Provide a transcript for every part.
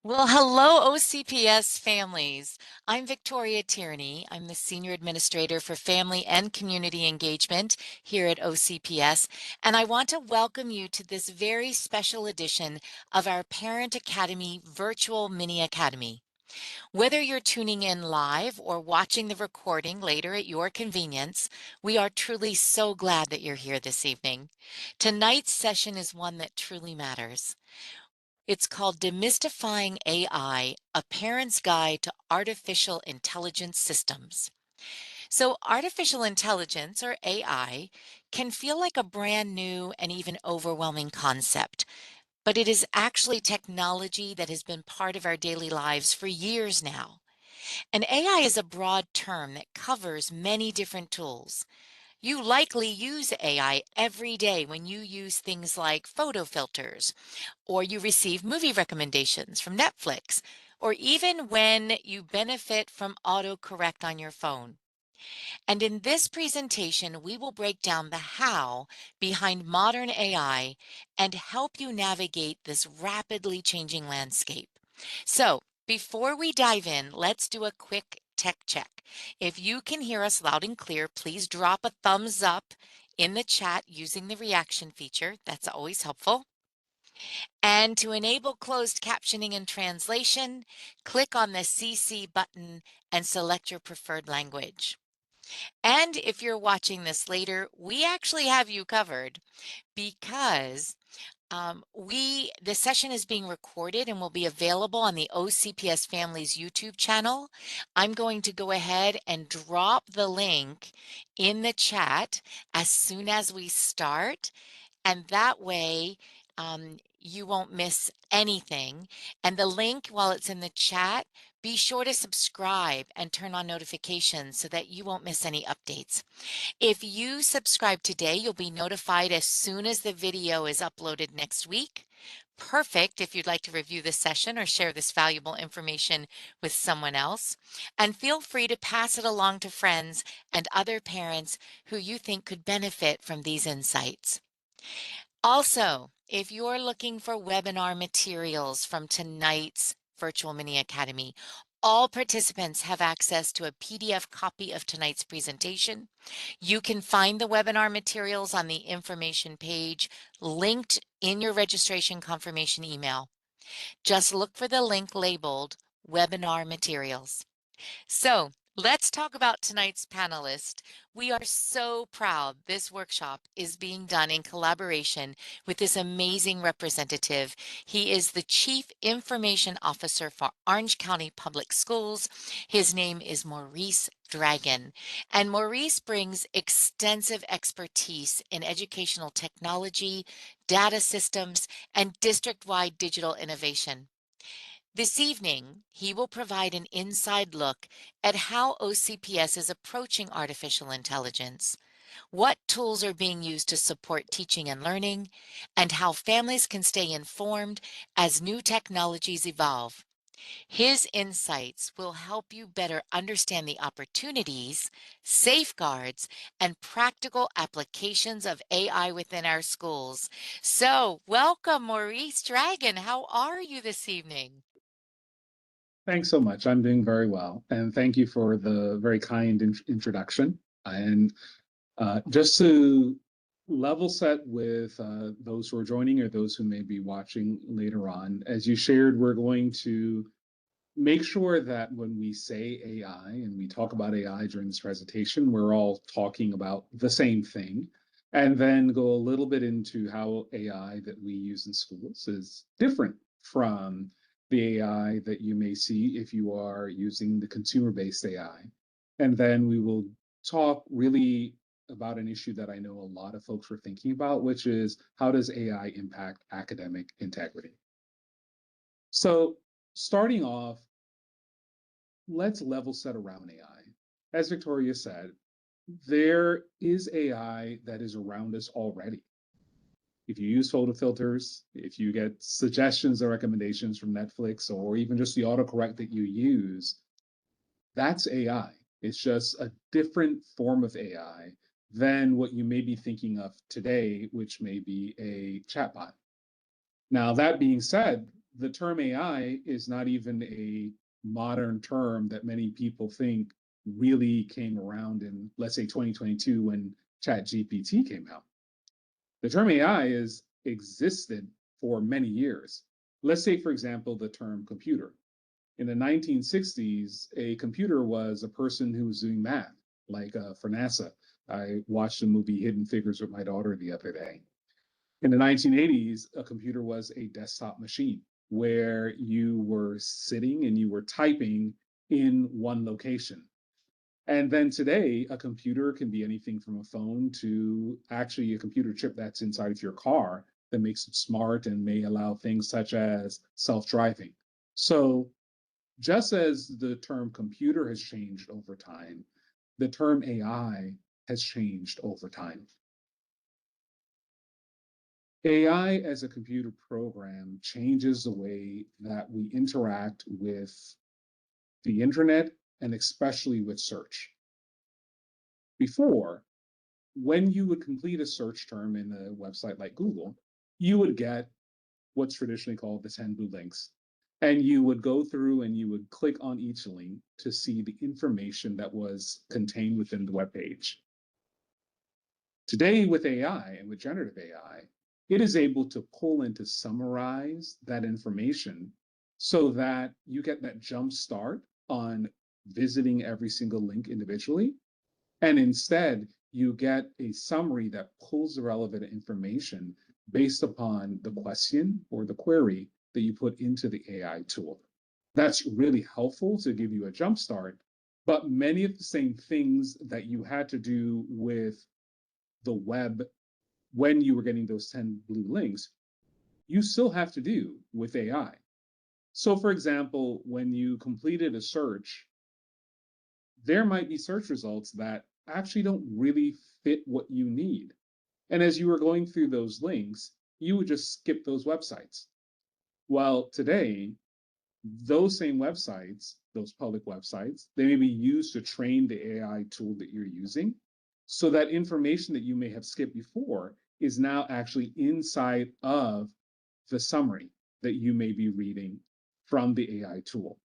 Well, hello, OCPS families. I'm Victoria Tierney. I'm the Senior Administrator for Family and Community Engagement here at OCPS, and I want to welcome you to this very special edition of our Parent Academy Virtual Mini Academy. Whether you're tuning in live or watching the recording later at your convenience, we are truly so glad that you're here this evening. Tonight's session is one that truly matters. It's called Demystifying AI, A Parent's Guide to Artificial Intelligence Systems. So artificial intelligence, or AI, can feel like a brand new and even overwhelming concept, but it is actually technology that has been part of our daily lives for years now. And AI is a broad term that covers many different tools. You likely use AI every day when you use things like photo filters, or you receive movie recommendations from Netflix, or even when you benefit from autocorrect on your phone. And in this presentation, we will break down the how behind modern AI and help you navigate this rapidly changing landscape. So, before we dive in, let's do a quick tech check. If you can hear us loud and clear, please drop a thumbs up in the chat using the reaction feature. That's always helpful. And to enable closed captioning and translation, click on the CC button and select your preferred language. And if you're watching this later, we actually have you covered because the session is being recorded and will be available on the OCPS Families YouTube channel. I'm going to go ahead and drop the link in the chat as soon as we start, and that way you won't miss anything. And the link, while it's in the chat, be sure to subscribe and turn on notifications so that you won't miss any updates. If you subscribe today, you'll be notified as soon as the video is uploaded next week. Perfect if you'd like to review this session or share this valuable information with someone else. And feel free to pass it along to friends and other parents who you think could benefit from these insights. Also, if you're looking for webinar materials from tonight's Virtual Mini Academy, all participants have access to a PDF copy of tonight's presentation. You can find the webinar materials on the information page linked in your registration confirmation email. Just look for the link labeled Webinar Materials. So let's talk about tonight's panelist. We are so proud this workshop is being done in collaboration with this amazing representative. He is the Chief Information Officer for Orange County Public Schools. His name is Maurice Dragon, and Maurice brings extensive expertise in educational technology, data systems, and district-wide digital innovation. This evening, he will provide an inside look at how OCPS is approaching artificial intelligence, what tools are being used to support teaching and learning, and how families can stay informed as new technologies evolve. His insights will help you better understand the opportunities, safeguards, and practical applications of AI within our schools. So, welcome, Maurice Dragon. How are you this evening? Thanks so much. I'm doing very well. And thank you for the very kind introduction. And just to level set with those who are joining or those who may be watching later on, as you shared, we're going to make sure that when we say AI and we talk about AI during this presentation, we're all talking about the same thing. And then go a little bit into how AI that we use in schools is different from the AI that you may see if you are using the consumer-based AI. And then we will talk really about an issue that I know a lot of folks are thinking about, which is how does AI impact academic integrity? So starting off, let's level set around AI. As Victoria said, there is AI that is around us already. If you use photo filters, if you get suggestions or recommendations from Netflix, or even just the autocorrect that you use, that's AI. It's just a different form of AI than what you may be thinking of today, which may be a chatbot. Now, that being said, the term AI is not even a modern term that many people think really came around in, let's say, 2022 when ChatGPT came out. The term AI is existed for many years. Let's say, for example, the term computer. In the 1960s, a computer was a person who was doing math, like for NASA. I watched the movie Hidden Figures with my daughter the other day. In the 1980s, a computer was a desktop machine where you were sitting and you were typing in one location. And then today, a computer can be anything from a phone to actually a computer chip that's inside of your car that makes it smart and may allow things such as self driving. So, just as the term computer has changed over time, the term AI has changed over time. AI as a computer program changes the way that we interact with the internet and especially with search. Before, when you would complete a search term in a website like Google, you would get what's traditionally called the 10 blue links. And you would go through and you would click on each link to see the information that was contained within the web page. Today, with AI and with generative AI, it is able to pull and to summarize that information so that you get that jump start on visiting every single link individually. And instead, you get a summary that pulls the relevant information based upon the question or the query that you put into the AI tool. That's really helpful to give you a jump start, but many of the same things that you had to do with the web when you were getting those 10 blue links, you still have to do with AI. So, for example, when you completed a search, there might be search results that actually don't really fit what you need. And as you were going through those links, you would just skip those websites. Well, today, those same websites, those public websites, they may be used to train the AI tool that you're using. So that information that you may have skipped before is now actually inside of the summary that you may be reading from the AI tool.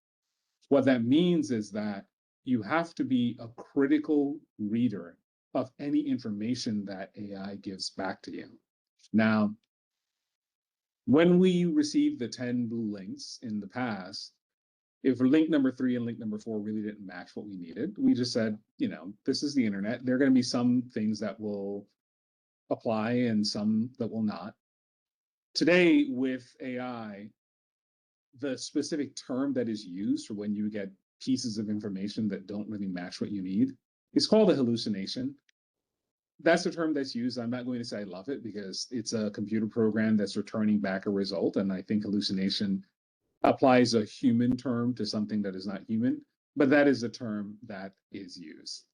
What that means is that you have to be a critical reader of any information that AI gives back to you. Now, when we received the 10 blue links in the past, if link number 3 and link number 4 really didn't match what we needed, we just said, this is the internet. There are going to be some things that will apply and some that will not. Today, with AI, the specific term that is used for when you get pieces of information that don't really match what you need is called a hallucination. That's the term that's used. I'm not going to say I love it because it's a computer program that's returning back a result. And I think hallucination applies a human term to something that is not human, but that is a term that is used.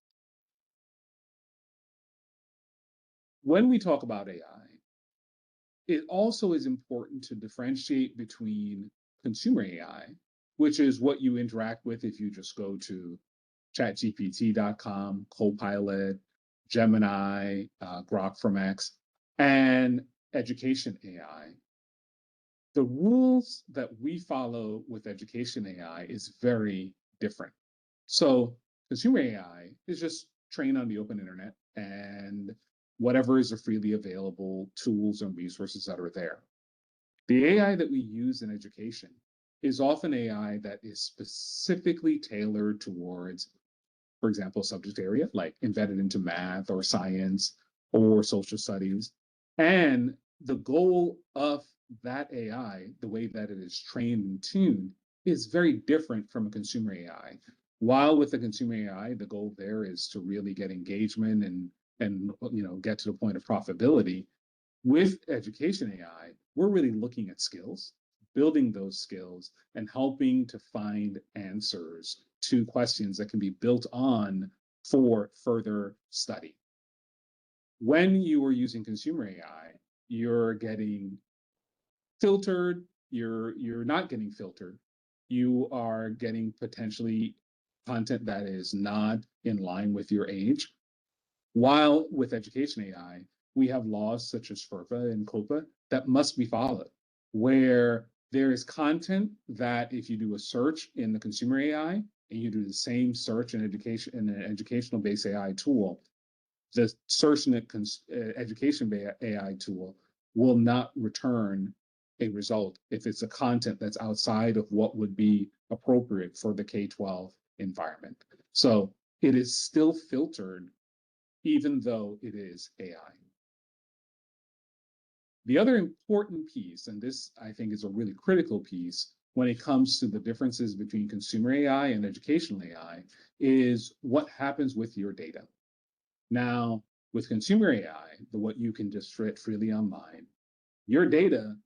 When we talk about AI, it also is important to differentiate between consumer AI, which is what you interact with if you just go to chatgpt.com, Copilot, Gemini, Grok from X, and education AI. The rules that we follow with education AI is very different. So consumer AI is just trained on the open internet and whatever is the freely available tools and resources that are there. The AI that we use in education is often AI that is specifically tailored towards, for example, subject area, like embedded into math or science or social studies. And the goal of that AI, the way that it is trained and tuned, is very different from a consumer AI. While with the consumer AI, the goal there is to really get engagement and get to the point of profitability. With education AI, we're really looking at skills, building those skills, and helping to find answers to questions that can be built on for further study. When you are using consumer AI, you're getting filtered, you're not getting filtered. You are getting potentially content that is not in line with your age. While with education AI, we have laws such as FERPA and COPA that must be followed, where There is content that if you do a search in the consumer AI and you do the same search in education in an educational-based AI tool, the search in the education AI tool will not return a result if it's a content that's outside of what would be appropriate for the K-12 environment. So it is still filtered, even though it is AI. The other important piece, and this I think is a really critical piece when it comes to the differences between consumer AI and educational AI, is what happens with your data. Now, with consumer AI, what you can just shred freely online, your data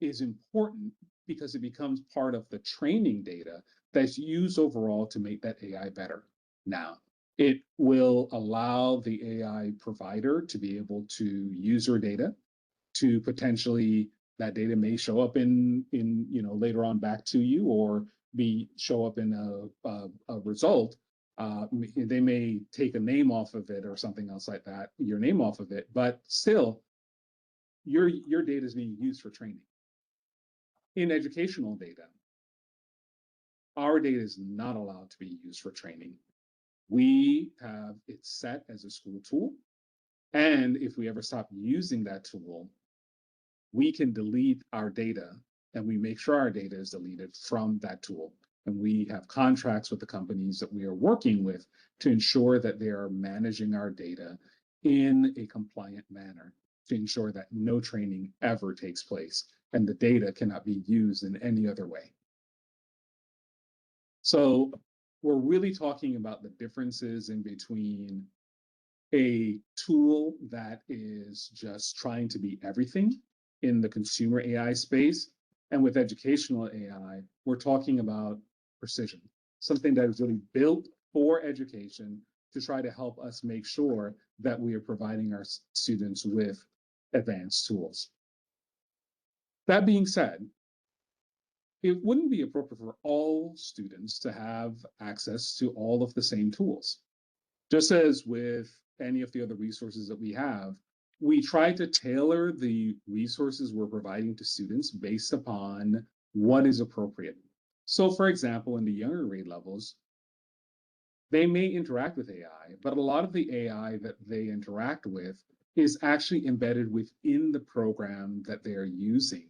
is important because it becomes part of the training data that's used overall to make that AI better. Now, it will allow the AI provider to be able to use your data to potentially, that data may show up in later on back to you, or show up in a result. They may take a name off of it or something else like that, your name off of it, but still your data is being used for training. In educational data, our data is not allowed to be used for training. We have it set as a school tool, and if we ever stop using that tool, we can delete our data, and we make sure our data is deleted from that tool. And we have contracts with the companies that we are working with to ensure that they are managing our data in a compliant manner, to ensure that no training ever takes place and the data cannot be used in any other way. So we're really talking about the differences in between a tool that is just trying to be everything in the consumer AI space. And with educational AI, we're talking about precision, something that is really built for education to try to help us make sure that we are providing our students with advanced tools. That being said, it wouldn't be appropriate for all students to have access to all of the same tools. Just as with any of the other resources that we have, we try to tailor the resources we're providing to students based upon what is appropriate. So for example, in the younger grade levels, they may interact with AI, but a lot of the AI that they interact with is actually embedded within the program that they are using,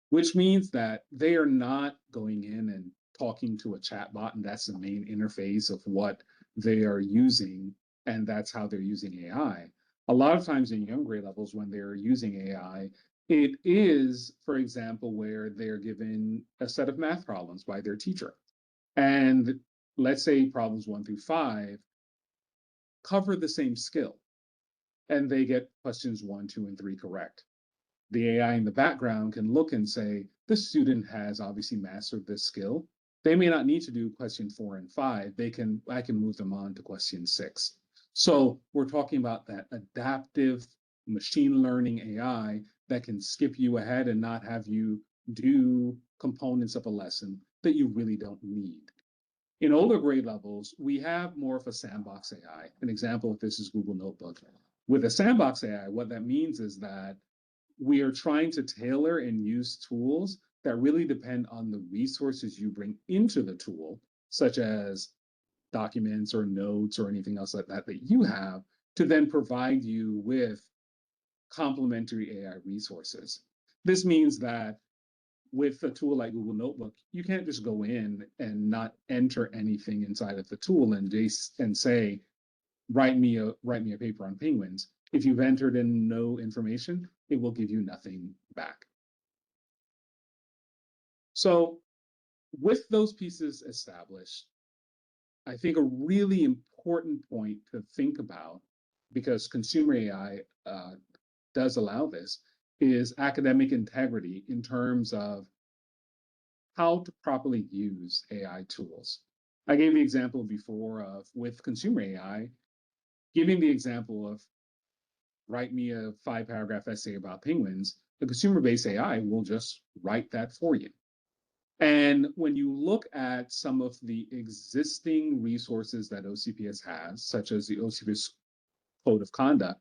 which means that they are not going in and talking to a chatbot, and that's the main interface of what they are using, and that's how they're using AI. A lot of times in young grade levels, when they're using AI, it is, for example, where they're given a set of math problems by their teacher. And let's say problems 1 through 5 cover the same skill, and they get questions 1, 2, and 3 correct. The AI in the background can look and say, this student has obviously mastered this skill. They may not need to do question 4 and 5. I can move them on to question 6. So we're talking about that adaptive machine learning AI that can skip you ahead and not have you do components of a lesson that you really don't need. In older grade levels, we have more of a sandbox AI. An example of this is Google Notebook. With a sandbox AI, what that means is that we are trying to tailor and use tools that really depend on the resources you bring into the tool, such as documents or notes or anything else like that you have, to then provide you with complementary AI resources. This means that with a tool like Google Notebook, you can't just go in and not enter anything inside of the tool and say, write me a paper on penguins. If you've entered in no information, it will give you nothing back. So with those pieces established, I think a really important point to think about, because consumer AI does allow this, is academic integrity in terms of how to properly use AI tools. I gave the example before of, with consumer AI, giving the example of write me a 5-paragraph essay about penguins, the consumer-based AI will just write that for you. And when you look at some of the existing resources that OCPS has, such as the OCPS Code of Conduct,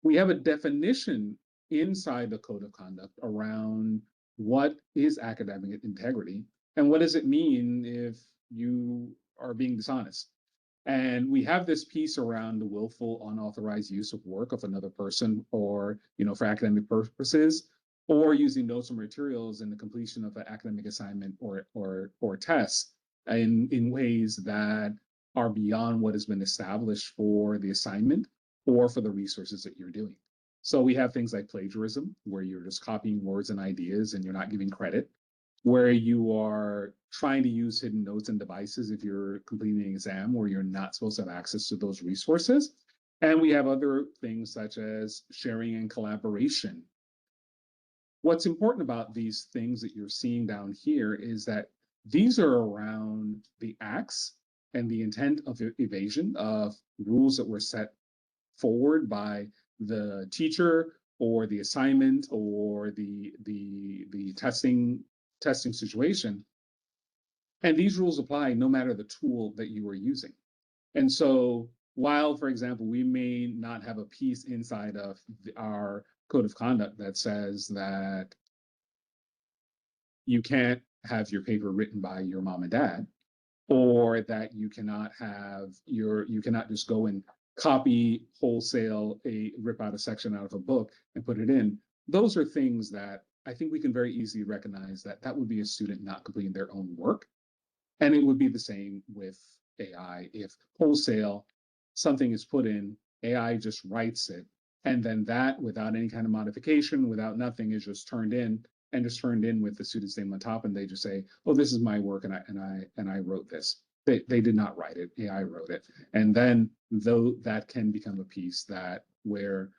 we have a definition inside the Code of Conduct around what is academic integrity and what does it mean if you are being dishonest. And we have this piece around the willful unauthorized use of work of another person, or for academic purposes, or using notes or materials in the completion of an academic assignment or test in ways that are beyond what has been established for the assignment or for the resources that you're doing. So we have things like plagiarism, where you're just copying words and ideas and you're not giving credit, where you are trying to use hidden notes and devices if you're completing an exam where you're not supposed to have access to those resources. And we have other things such as sharing and collaboration. What's important about these things that you're seeing down here is that these are around the acts and the intent of evasion of rules that were set forward by the teacher or the assignment or the testing situation. And these rules apply no matter the tool that you are using. And so while, for example, we may not have a piece inside of our code of conduct that says that you can't have your paper written by your mom and dad, or that you cannot just go and copy wholesale rip out a section out of a book and put it in. Those are things that I think we can very easily recognize that would be a student not completing their own work. And it would be the same with AI. If wholesale something is put in, AI just writes it, and then that, without any kind of modification, without nothing, is just turned in, and just turned in with the student's name on top, and they just say, "Oh, this is my work, and I wrote this." They did not write it. AI wrote it, and then though that can become a piece that where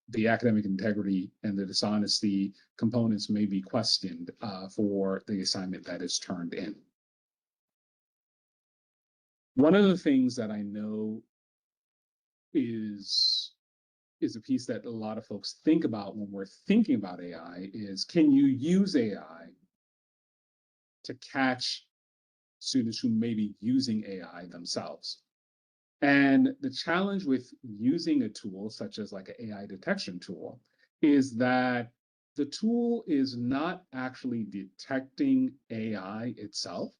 the academic integrity and the dishonesty components may be questioned for the assignment that is turned in. One of the things that I know is a piece that a lot of folks think about when we're thinking about AI is, can you use AI to catch students who may be using AI themselves? And the challenge with using a tool such as like an AI detection tool is that the tool is not actually detecting AI itself.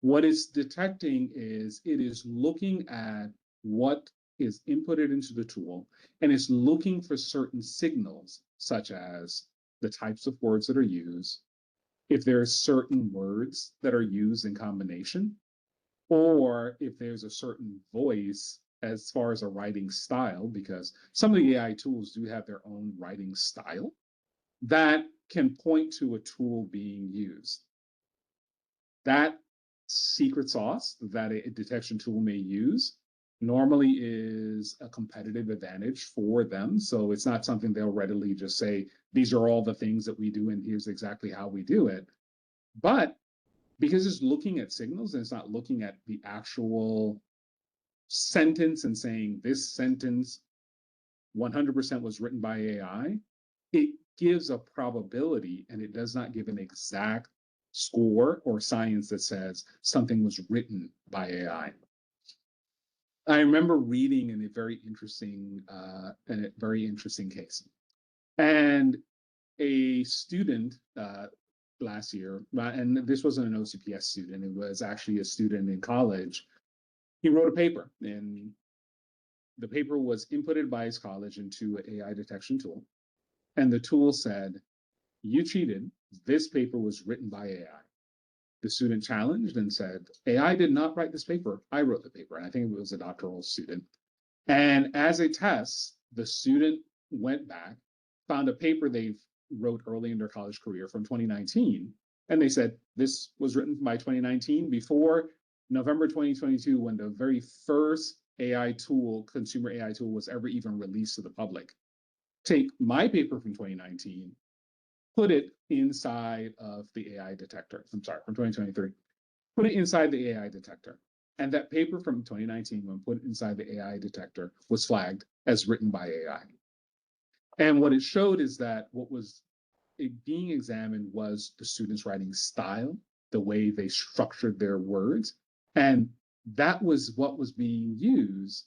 What it's detecting is it is looking at what is inputted into the tool, and it's looking for certain signals, such as the types of words that are used, if there are certain words that are used in combination, or if there's a certain voice as far as a writing style, because some of the AI tools do have their own writing style that can point to a tool being used. That secret sauce that a detection tool may use normally is a competitive advantage for them. So it's not something they'll readily just say, these are all the things that we do, and here's exactly how we do it. But because it's looking at signals and it's not looking at the actual sentence and saying this sentence 100% was written by AI, it gives a probability and it does not give an exact score or science that says something was written by AI. I remember reading in a very interesting case, and a student last year, and this wasn't an OCPS student; it was actually a student in college. He wrote a paper, and the paper was inputted by his college into an AI detection tool, and the tool said, "You cheated. This paper was written by AI." The student challenged and said, "AI did not write this paper. I wrote the paper." And I think it was a doctoral student. And as a test, the student went back, found a paper they wrote early in their college career from 2019. And they said, this was written by 2019, before November 2022, when the very first AI tool, consumer AI tool, was ever even released to the public. Take my paper from 2019, put it inside of the AI detector. I'm sorry, from 2023. Put it inside the AI detector. And that paper from 2019, when put inside the AI detector, was flagged as written by AI. And what it showed is that what was being examined was the students' writing style, the way they structured their words. And that was what was being used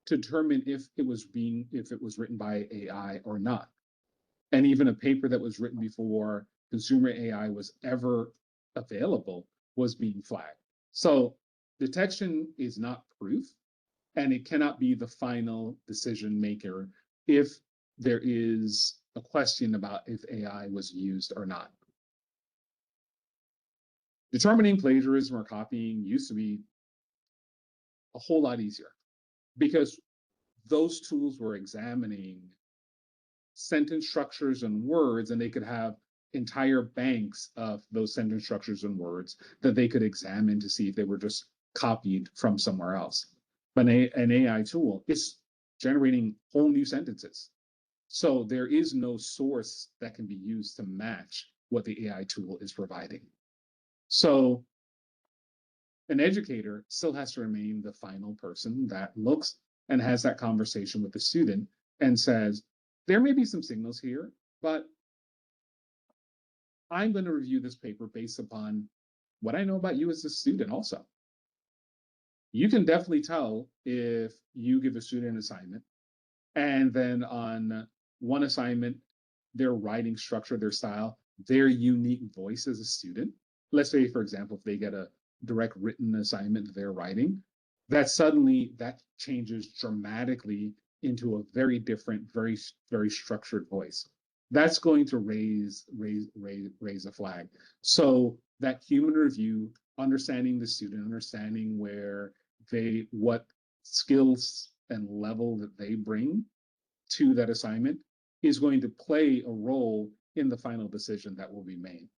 to determine if it was written by AI or not. And even a paper that was written before consumer AI was ever available was being flagged. So detection is not proof, and it cannot be the final decision maker if there is a question about if AI was used or not. Determining plagiarism or copying used to be a whole lot easier because those tools were examining sentence structures and words, and they could have entire banks of those sentence structures and words that they could examine to see if they were just copied from somewhere else. But an AI tool is generating whole new sentences. So there is no source that can be used to match what the AI tool is providing. So an educator still has to remain the final person that looks and has that conversation with the student and says, there may be some signals here, but I'm going to review this paper based upon what I know about you as a student also. You can definitely tell if you give a student an assignment and then on one assignment, their writing structure, their style, their unique voice as a student. Let's say, for example, if they get a direct written assignment that they're writing, that suddenly that changes dramatically into a very different, very structured voice. That's going to raise a flag. So that human review, understanding the student, understanding what skills and level that they bring to that assignment is going to play a role in the final decision that will be made.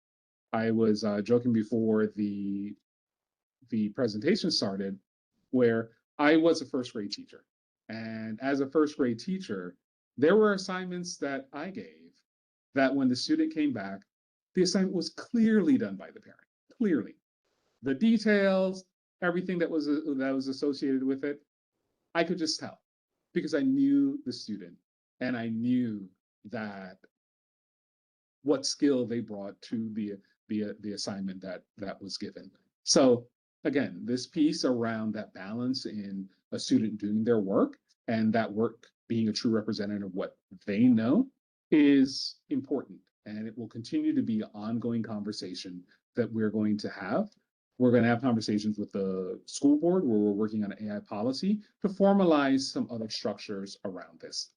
I was joking before the presentation started, where I was a first grade teacher, and as a first grade teacher, there were assignments that I gave that when the student came back, the assignment was clearly done by the parent. Clearly, the details, everything that was associated with it, I could just tell because I knew the student and I knew that what skill they brought to the assignment that was given. So again, this piece around that balance in a student doing their work and that work being a true representative of what they know is important, and it will continue to be an ongoing conversation that we're going to have. We're going to have conversations with the school board where we're working on an AI policy to formalize some other structures around this.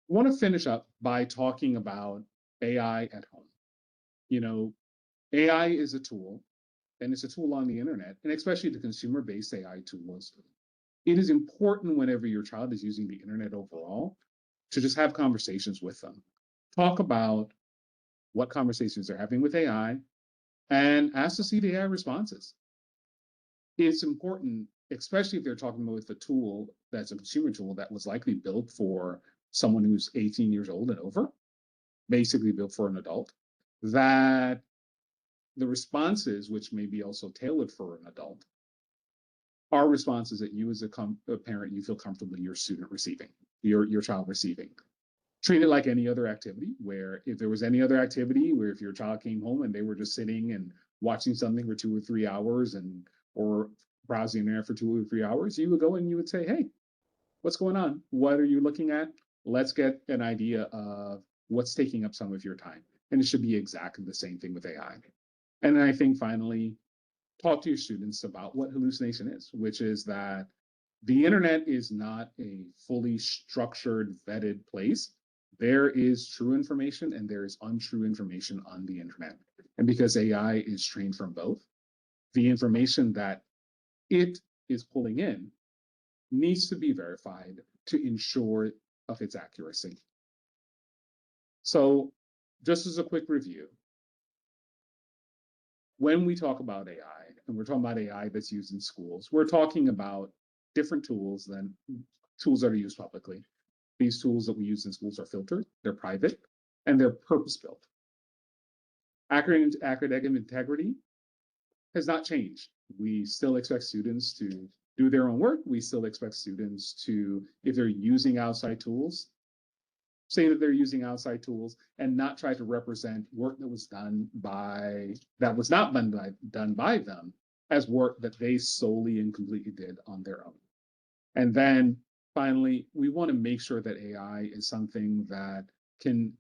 I want to finish up by talking about AI at home. You know, AI is a tool, and it's a tool on the internet, and especially the consumer-based AI tools. It is important whenever your child is using the internet overall to just have conversations with them. Talk about what conversations they're having with AI and ask to see the AI responses. It's important, especially if they're talking with a tool that's a consumer tool that was likely built for someone who's 18 years old and over, basically built for an adult, that the responses, which may be also tailored for an adult, are responses that you as a parent, you feel comfortable your student receiving, your child receiving. Treat it like any other activity, where if there was any other activity where if your child came home and they were just sitting and watching something for 2 or 3 hours or browsing there for 2 or 3 hours, you would go and you would say, hey, what's going on? What are you looking at? Let's get an idea of what's taking up some of your time. And it should be exactly the same thing with AI. And then I think finally, talk to your students about what hallucination is, which is that the internet is not a fully structured, vetted place. There is true information and there is untrue information on the internet. And because AI is trained from both, the information that it is pulling in needs to be verified to ensure of its accuracy. So just as a quick review, when we talk about AI, and we're talking about AI that's used in schools, we're talking about different tools than tools that are used publicly. These tools that we use in schools are filtered, they're private, and they're purpose-built. Academic integrity has not changed. We still expect students to do their own work. We still expect students to, if they're using outside tools, say that they're using outside tools and not try to represent work that was done by, that was not done by them as work that they solely and completely did on their own. And then finally, we want to make sure that AI is something that can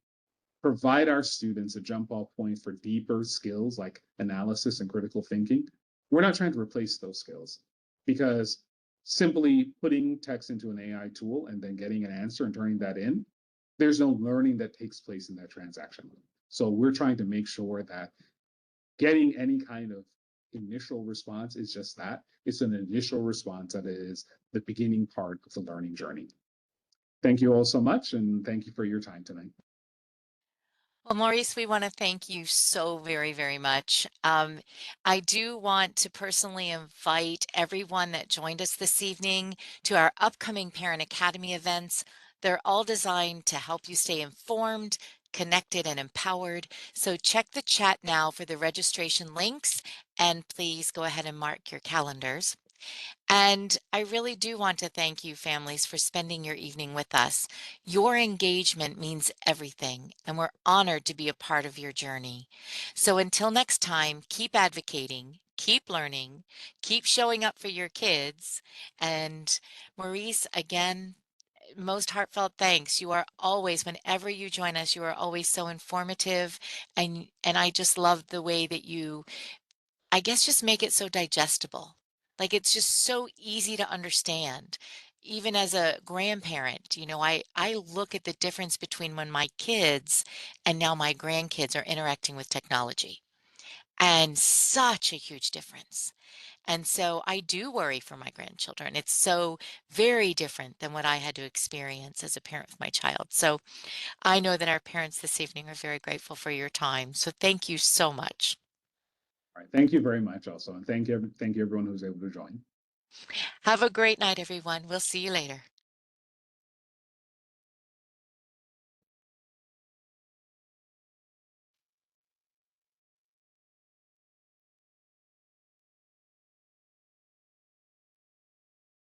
provide our students a jump off point for deeper skills like analysis and critical thinking, we're not trying to replace those skills, because simply putting text into an AI tool and then getting an answer and turning that in, there's no learning that takes place in that transaction. So we're trying to make sure that getting any kind of initial response is just that. It's an initial response that is the beginning part of the learning journey. Thank you all so much, and thank you for your time tonight. Well, Maurice, we want to thank you so very, very much. I do want to personally invite everyone that joined us this evening to our upcoming Parent Academy events. They're all designed to help you stay informed, connected, and empowered. So check the chat now for the registration links, and please go ahead and mark your calendars. And I really do want to thank you, families, for spending your evening with us. Your engagement means everything, and we're honored to be a part of your journey. So until next time, keep advocating, keep learning, keep showing up for your kids. And Maurice, again, most heartfelt thanks. You are always, whenever you join us, you are always so informative, and I just love the way that you, I guess, just make it so digestible. Like, it's just so easy to understand. Even as a grandparent, I look at the difference between when my kids and now my grandkids are interacting with technology, and such a huge difference. And so I do worry for my grandchildren. It's so very different than what I had to experience as a parent with my child. So I know that our parents this evening are very grateful for your time. So thank you so much. All right, thank you very much also, and thank you everyone who was able to join. Have a great night, everyone. We'll see you later.